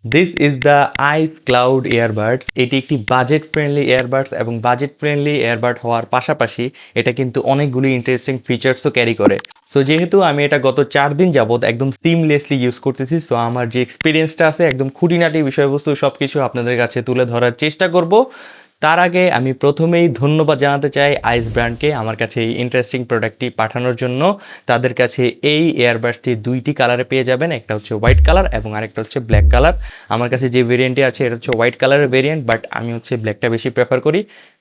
This is the Ice Cloud earbuds. এটি একটি budget friendly earbuds এবং বাজেট ফ্রেন্ডলি ইয়ারবাড হওয়ার পাশাপাশি এটা কিন্তু অনেকগুলি ইন্টারেস্টিং ফিচার্সও ক্যারি করে। সো যেহেতু আমি এটা গত 4 দিন যাবত একদম সিমলেসলি ইউজ করতেছি, সো আমার যে এক্সপিরিয়েন্সটা আছে একদম খুঁটিনাটি বিষয়বস্তু সব কিছু আপনাদের কাছে তুলে ধরার চেষ্টা করব। তার আগে আমি প্রথমেই ধন্যবাদ জানাতে চাই আইস ব্র্যান্ডকে আমার কাছে এই ইন্টারেস্টিং প্রোডাক্টটি পাঠানোর জন্য। তাদের কাছে এই এয়ারবাডসটি দুইটি কালারে পেয়ে যাবেন, একটা হচ্ছে হোয়াইট কালার এবং আরেকটা হচ্ছে ব্ল্যাক কালার। আমার কাছে যে ভেরিয়েন্টটি আছে এটা হচ্ছে হোয়াইট কালারের ভেরিয়েন্ট, বাট আমি হচ্ছে ব্ল্যাকটা বেশি প্রেফার করি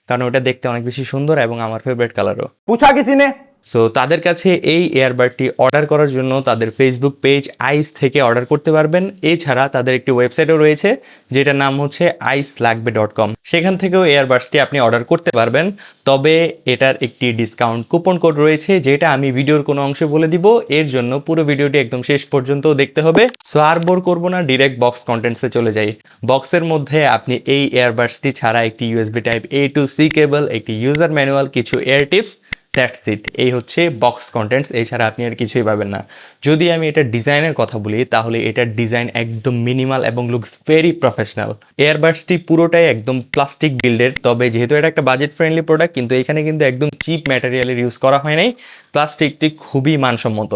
কারণ ওটা দেখতে অনেক বেশি সুন্দর এবং আমার ফেভারিট কালারও। पूछा किसी ने। সো তাদের কাছে এই এয়ারবাডটি অর্ডার করার জন্য তাদের ফেসবুক পেজ আইস থেকে অর্ডার করতে পারবেন। এছাড়া তাদের একটি ওয়েবসাইটও রয়েছে যেটার নাম হচ্ছে icelagbe.com। সেখান থেকেও এয়ারবাডসটি আপনি অর্ডার করতে পারবেন। তবে এটার একটি ডিসকাউন্ট কুপন কোড রয়েছে যেটা আমি ভিডিওর কোনো অংশে বলে দিব, এর জন্য পুরো ভিডিওটি একদম শেষ পর্যন্ত দেখতে হবে। সো আর বোর করবো না, ডিরেক্ট বক্স কন্টেন্টসে চলে যাই। বক্সের মধ্যে আপনি এই এয়ারবাডসটি ছাড়া একটি USB type A to C কেবল, একটি ইউজার ম্যানুয়াল, কিছু এয়ার টিপস, দ্যাটস ইট। এই হচ্ছে বক্স কন্টেন্টস, এছাড়া আপনি আর কিছুই পাবেন না। যদি আমি এটার ডিজাইনের কথা বলি তাহলে এটার ডিজাইন একদম মিনিমাল এবং লুকস ভেরি প্রফেশনাল। এয়ারবাডসটি পুরোটাই একদম প্লাস্টিক বিল্ডের, তবে যেহেতু এটা একটা বাজেট ফ্রেন্ডলি প্রোডাক্ট কিন্তু এখানে কিন্তু একদম চিপ ম্যাটেরিয়ালের ইউজ করা হয় নাই, প্লাস্টিকটি খুবই মানসম্মত।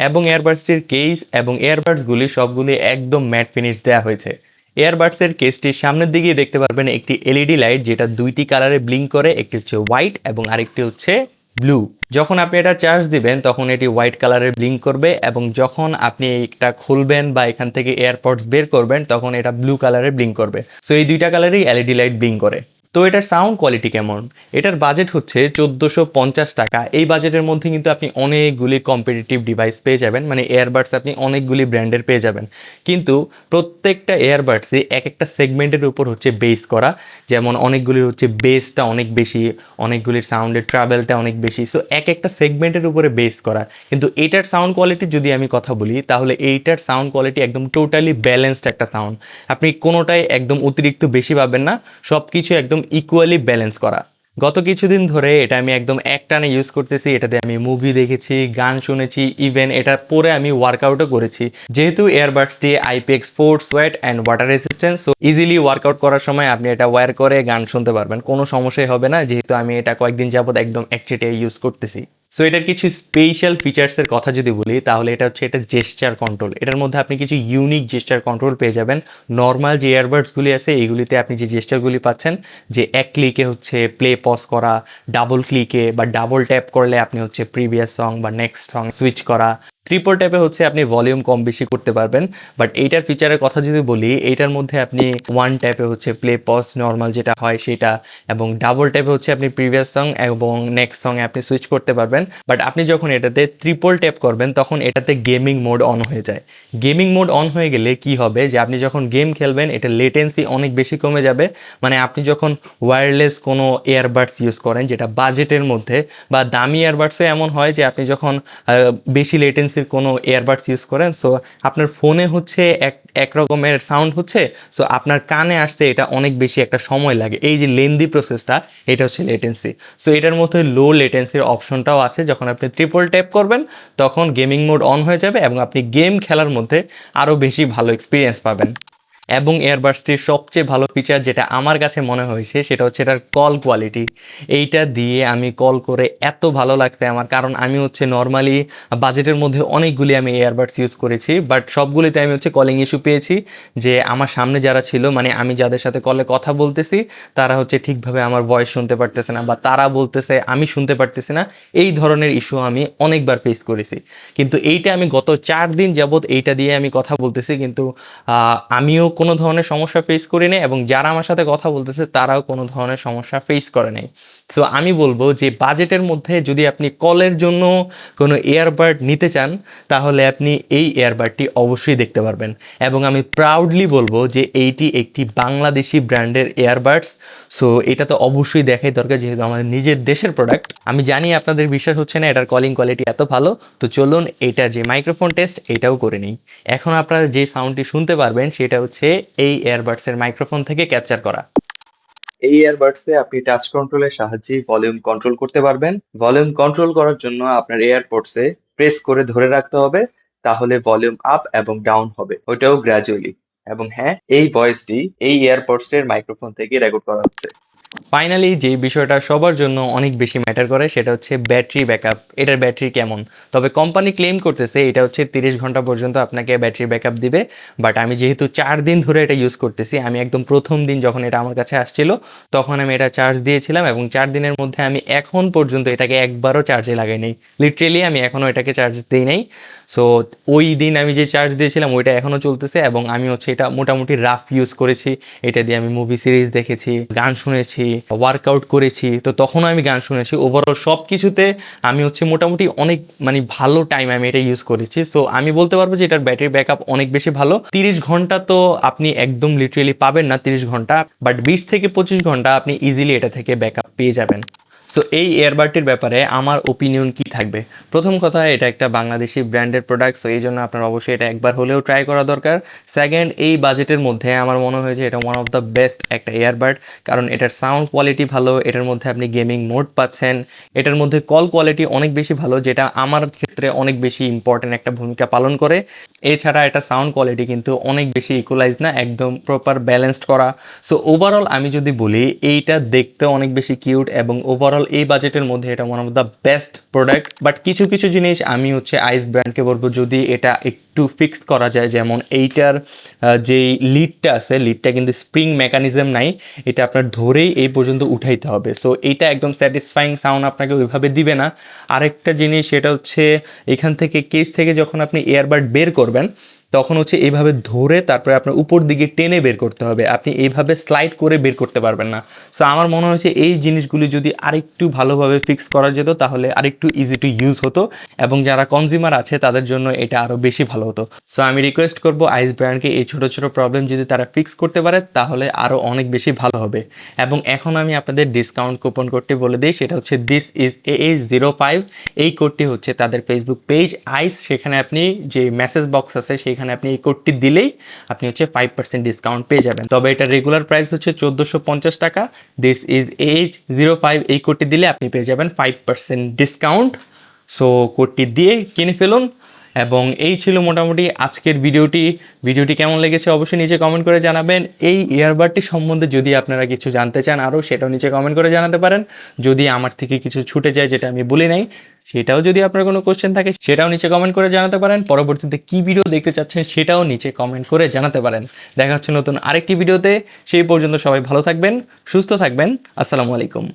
এবং এয়ারবাডসটির কেস এবং এয়ারবাডসগুলি সবগুলি একদম ম্যাট ফিনিশ দেওয়া হয়েছে। এয়ারবাডসের কেসটির সামনের দিকে দেখতে পারবেন একটি এলইডি লাইট যেটা দুইটি কালারে ব্লিঙ্ক করে, একটি হচ্ছে হোয়াইট এবং আরেকটি হচ্ছে ব্লু। যখন আপনি এটা চার্জ দিবেন তখন এটি হোয়াইট কালারে ব্লিঙ্ক করবে এবং যখন আপনি এটা খুলবেন বা এখান থেকে এয়ারপডস বের করবেন তখন এটা ব্লু কালারে ব্লিঙ্ক করবে। সো এই দুইটা কালারেই এলইডি লাইট ব্লিঙ্ক করে। তো এটার সাউন্ড কোয়ালিটি কেমন? এটার বাজেট হচ্ছে 1450 টাকা। এই বাজেটের মধ্যে কিন্তু আপনি অনেকগুলি কম্পিটিটিভ ডিভাইস পেয়ে যাবেন, মানে এয়ারবাডস আপনি অনেকগুলি ব্র্যান্ডের পেয়ে যাবেন। কিন্তু প্রত্যেকটা এয়ারবাডসই এক একটা সেগমেন্টের উপর হচ্ছে বেস করা। যেমন অনেকগুলির হচ্ছে বেসটা অনেক বেশি, অনেকগুলির সাউন্ডের ট্রাভেলটা অনেক বেশি। সো এক একটা সেগমেন্টের উপরে বেস করা। কিন্তু এইটার সাউন্ড কোয়ালিটি যদি আমি কথা বলি তাহলে এইটার সাউন্ড কোয়ালিটি একদম টোটালি ব্যালেন্সড একটা সাউন্ড। আপনি কোনোটাই একদম অতিরিক্ত বেশি পাবেন না, সব কিছু একদম ইকুয়ালি ব্যালেন্স করা। গত কিছুদিন ধরে এটা আমি একদম একটানে ইউজ করতেছি। এটাতে আমি মুভি দেখেছি, গান শুনেছি, ইভেন এটা পরে আমি ওয়ার্কআউটও করেছি। যেহেতু এয়ারবাডসটি IPX4 sweat and water resistant, so easily workout করার সময় আপনি এটা ওয়্যার করে গান শুনতে পারবেন, কোনো সমস্যাই হবে না, যেহেতু আমি এটা কয়েকদিন যাবত একদম একচেটিয়া ইউজ করতেছি। সো এটার কিছু স্পেশাল ফিচার্সের কথা যদি বলি তাহলে এটা হচ্ছে এটা জেস্চার কন্ট্রোল। এটার মধ্যে আপনি কিছু ইউনিক জেস্চার কন্ট্রোল পেয়ে যাবেন। নর্মাল যে এয়ারবাডসগুলি আছে এইগুলিতে আপনি যে জেস্চারগুলি পাচ্ছেন, যে এক ক্লিকে হচ্ছে প্লে পজ করা, ডাবল ক্লিকে বা ডাবল ট্যাপ করলে আপনি হচ্ছে প্রিভিয়াস সং বা নেক্সট সং সুইচ করা, ট্রিপল ট্যাপে হচ্ছে আপনি ভলিউম কম বেশি করতে পারবেন। বাট এইটার ফিচারের কথা যদি বলি, এইটার মধ্যে আপনি ওয়ান ট্যাপে হচ্ছে প্লে পজ নর্মাল যেটা হয় সেটা, এবং ডাবল ট্যাপে হচ্ছে আপনি প্রিভিয়াস সং এবং নেক্সট সঙ্গে আপনি সুইচ করতে পারবেন। বাট আপনি যখন এটাতে ট্রিপল ট্যাপ করবেন তখন এটাতে গেমিং মোড অন হয়ে যায়। গেমিং মোড অন হয়ে গেলে কি হবে যে আপনি যখন গেম খেলবেন এটা লেটেন্সি অনেক বেশি কমে যাবে। মানে আপনি যখন ওয়্যারলেস কোনো এয়ারবাডস ইউজ করেন যেটা বাজেটের মধ্যে, বা দামি এয়ারবাডসও এমন হয় যে আপনি যখন বেশি লেটেন্সির কোনো এয়ারবাডস ইউজ করেন, সো আপনার ফোনে হচ্ছে এক রকমের সাউন্ড হচ্ছে, সো আপনার কানে আসতে এটা অনেক বেশি একটা সময় লাগে। এই যে লেন্দি প্রসেসটা, এটা হচ্ছে লেটেন্সি। সো এটার মধ্যে লো লেটেন্সির অপশনটাও আছে। যখন আপনি ট্রিপল ট্যাপ করবেন তখন গেমিং মোড অন হয়ে যাবে এবং আপনি গেম খেলার মধ্যে আরও বেশি ভালো এক্সপিরিয়েন্স পাবেন। এবং এয়ারবাডসটির সবচেয়ে ভালো ফিচার যেটা আমার কাছে মনে হয়েছে সেটা হচ্ছে এটার কল কোয়ালিটি। এইটা দিয়ে আমি কল করে এত ভালো লাগছে আমার, কারণ আমি হচ্ছে নর্মালি বাজেটের মধ্যে অনেকগুলি আমি এয়ারবাডস ইউজ করেছি, বাট সবগুলিতে আমি হচ্ছে কলিং ইস্যু পেয়েছি। যে আমার সামনে যারা ছিল, মানে আমি যাদের সাথে কলে কথা বলতেছি তারা হচ্ছে ঠিকভাবে আমার ভয়েস শুনতে পারতেছে না, বা তারা বলতেছে আমি শুনতে পারতেছি না। এই ধরনের ইস্যু আমি অনেকবার ফেস করেছি। কিন্তু এইটা আমি গত 4 দিন যাবত এইটা দিয়ে আমি কথা বলতেছি, কিন্তু আমিও কোনো ধরনের সমস্যা ফেস করি নাই এবং যারা আমার সাথে কথা বলতেছে তারাও কোনো ধরনের সমস্যা ফেস করে নাই। সো আমি বলবো যে বাজেটের মধ্যে যদি আপনি কলের জন্য কোনো এয়ারবাড নিতে চান তাহলে আপনি এই এয়ারবাডটি অবশ্যই দেখতে পারবেন। এবং আমি প্রাউডলি বলবো যে এইটি একটি বাংলাদেশি ব্র্যান্ডের এয়ারবাডস। সো এটা তো অবশ্যই দেখাই দরকার, যেহেতু আমাদের নিজের দেশের প্রোডাক্ট। আমি জানি আপনাদের বিশ্বাস হচ্ছে না এটার কলিং কোয়ালিটি এত ভালো, তো চলুন এটার যে মাইক্রোফোন টেস্ট এটাও করে নিই। এখন আপনারা যে সাউন্ডটি শুনতে পারবেন সেটা হচ্ছে এই এয়ারবাডসের মাইক্রোফোন থেকে ক্যাপচার করা। এই এয়ারবাডসে আপনি টাচ কন্ট্রোলের সাহায্যে ভলিউম কন্ট্রোল করতে পারবেন। ভলিউম কন্ট্রোল করার জন্য আপনার এয়ারপডসে প্রেস করে ধরে রাখতে হবে, তাহলে ভলিউম আপ এবং ডাউন হবে, ওইটাও গ্র্যাজুয়ালি। এবং হ্যাঁ, এই ভয়েসটি এই এয়ারপডস এর মাইক্রোফোন থেকে রেকর্ড করা হচ্ছে। ফাইনালি যে বিষয়টা সবার জন্য অনেক বেশি ম্যাটার করে সেটা হচ্ছে ব্যাটারি ব্যাকআপ। এটার ব্যাটারি কেমন? তবে কোম্পানি ক্লেম করতেছে এটা হচ্ছে 30 ঘন্টা পর্যন্ত আপনাকে ব্যাটারি ব্যাকআপ দিবে। বাট আমি যেহেতু 4 দিন ধরে এটা ইউজ করতেছি, আমি একদম প্রথম দিন যখন এটা আমার কাছে আসছিল তখন আমি এটা চার্জ দিয়েছিলাম এবং 4 দিনের মধ্যে আমি এখন পর্যন্ত এটাকে একবারও চার্জে লাগাই নাই। লিটারেলি আমি এখনও এটাকে চার্জ দিই নাই। সো ওই দিন আমি যে চার্জ দিয়েছিলাম ওইটা এখনও চলতেছে এবং আমি হচ্ছে এটা মোটামুটি রাফ ইউজ করেছি। এটা দিয়ে আমি মুভি সিরিজ দেখেছি, গান শুনেছি, ওয়ার্কআউট করেছি, তো তখনও আমি গান শুনেছি। ওভারঅল সব কিছুতে আমি হচ্ছে মোটামুটি অনেক ভালো টাইম আমি এটা ইউজ করেছি। সো আমি বলতে পারবো যে এটার ব্যাটারি ব্যাকআপ অনেক বেশি ভালো। 30 ঘন্টা তো আপনি একদম লিটারেলি পাবেন না 30 ঘন্টা, বাট 20 থেকে 25 ঘন্টা আপনি ইজিলি এটা থেকে ব্যাকআপ পেয়ে যাবেন। সো এই এয়ারবাডটির ব্যাপারে আমার ওপিনিয়ন কি থাকবে? প্রথম কথা, এটা একটা বাংলাদেশি ব্র্যান্ডের প্রোডাক্ট, সো এই জন্য আপনার অবশ্যই এটা একবার হলেও ট্রাই করা দরকার। সেকেন্ড, এই বাজেটের মধ্যে আমার মনে হয়েছে এটা ওয়ান অফ দ্য বেস্ট একটা এয়ারবাড, কারণ এটার সাউন্ড কোয়ালিটি ভালো, এটার মধ্যে আপনি গেমিং মোড পাচ্ছেন, এটার মধ্যে কল কোয়ালিটি অনেক বেশি ভালো, যেটা আমার ক্ষেত্রে অনেক বেশি ইম্পর্ট্যান্ট একটা ভূমিকা পালন করে। এছাড়া এটা সাউন্ড কোয়ালিটি কিন্তু অনেক বেশি ইকুয়ালাইজ না, একদম প্রপার ব্যালেন্সড করা। সো ওভারঅল আমি যদি বলি এইটা দেখতে অনেক বেশি কিউট এবং ওভারঅল এই বাজেটের মধ্যে এটা one of the best product. But কিছু কিছু জিনিস আমি হচ্ছে আইস ব্র্যান্ডকে বলবো যদি এটা একটু ফিক্স করা যায়, যেমন এইটার যেই লিডটা আছে, লিডটা কিন্তু স্প্রিং মেকানিজম নাই, এটা আপনার ধরেই এই পর্যন্ত উঠাইতে হবে। সো এইটা একদম স্যাটিসফাইং সাউন্ড আপনাকে ওইভাবে দিবে না। আরেকটা জিনিস সেটা হচ্ছে এখান থেকে কেস থেকে যখন আপনি এয়ারবাড বের করবেন তখন হচ্ছে এইভাবে ধরে তারপরে আপনার উপর দিকে টেনে বের করতে হবে, আপনি এইভাবে স্লাইড করে বের করতে পারবেন না। সো আমার মনে হয়েছে এই জিনিসগুলি যদি আরেকটু ভালোভাবে ফিক্স করা যেত তাহলে আরেকটু ইজি টু ইউজ হতো এবং যারা কনজিউমার আছে তাদের জন্য এটা আরও বেশি ভালো হতো। সো আমি রিকোয়েস্ট করবো আইস ব্র্যান্ডকে এই ছোটো ছোটো প্রবলেম যদি তারা ফিক্স করতে পারে তাহলে আরও অনেক বেশি ভালো হবে। এবং এখন আমি আপনাদের ডিসকাউন্ট কুপন কোডটি বলে দিই, সেটা হচ্ছে দিস ইজ AA05। এই কোডটি হচ্ছে তাদের ফেসবুক পেজ আইস, সেখানে আপনি যে মেসেজ বক্স আছে সেখানে আপনি এই কোডটি দিলেই আপনি হচ্ছে 5% ডিসকাউন্ট পেয়ে যাবেন। তবে এটা রেগুলার প্রাইস হচ্ছে 1450 টাকা। দিস ইজ AH05 এই কোডটি দিলে আপনি পেয়ে যাবেন 5% ডিসকাউন্ট। সো কোডটি দিয়ে কিনে ফেলুন। এবং এই ছিল মোটামুটি আজকের ভিডিওটি কেমন লেগেছে অবশ্যই নিচে কমেন্ট করে জানাবেন। এই ইয়ারবাডটি সম্বন্ধে যদি আপনারা কিছু জানতে চান আরও, সেটাও নিচে কমেন্ট করে জানাতে পারেন। যদি আমার থেকে কিছু ছুটে যায় যেটা আমি বলি নাই, সেটাও যদি আপনার কোনো কোশ্চেন থাকে সেটাও নিচে কমেন্ট করে জানাতে পারেন। পরবর্তীতে কী ভিডিও দেখতে চাচ্ছেন সেটাও নিচে কমেন্ট করে জানাতে পারেন। দেখা হচ্ছে নতুন আরেকটি ভিডিওতে। সেই পর্যন্ত সবাই ভালো থাকবেন, সুস্থ থাকবেন। আসসালামু আলাইকুম।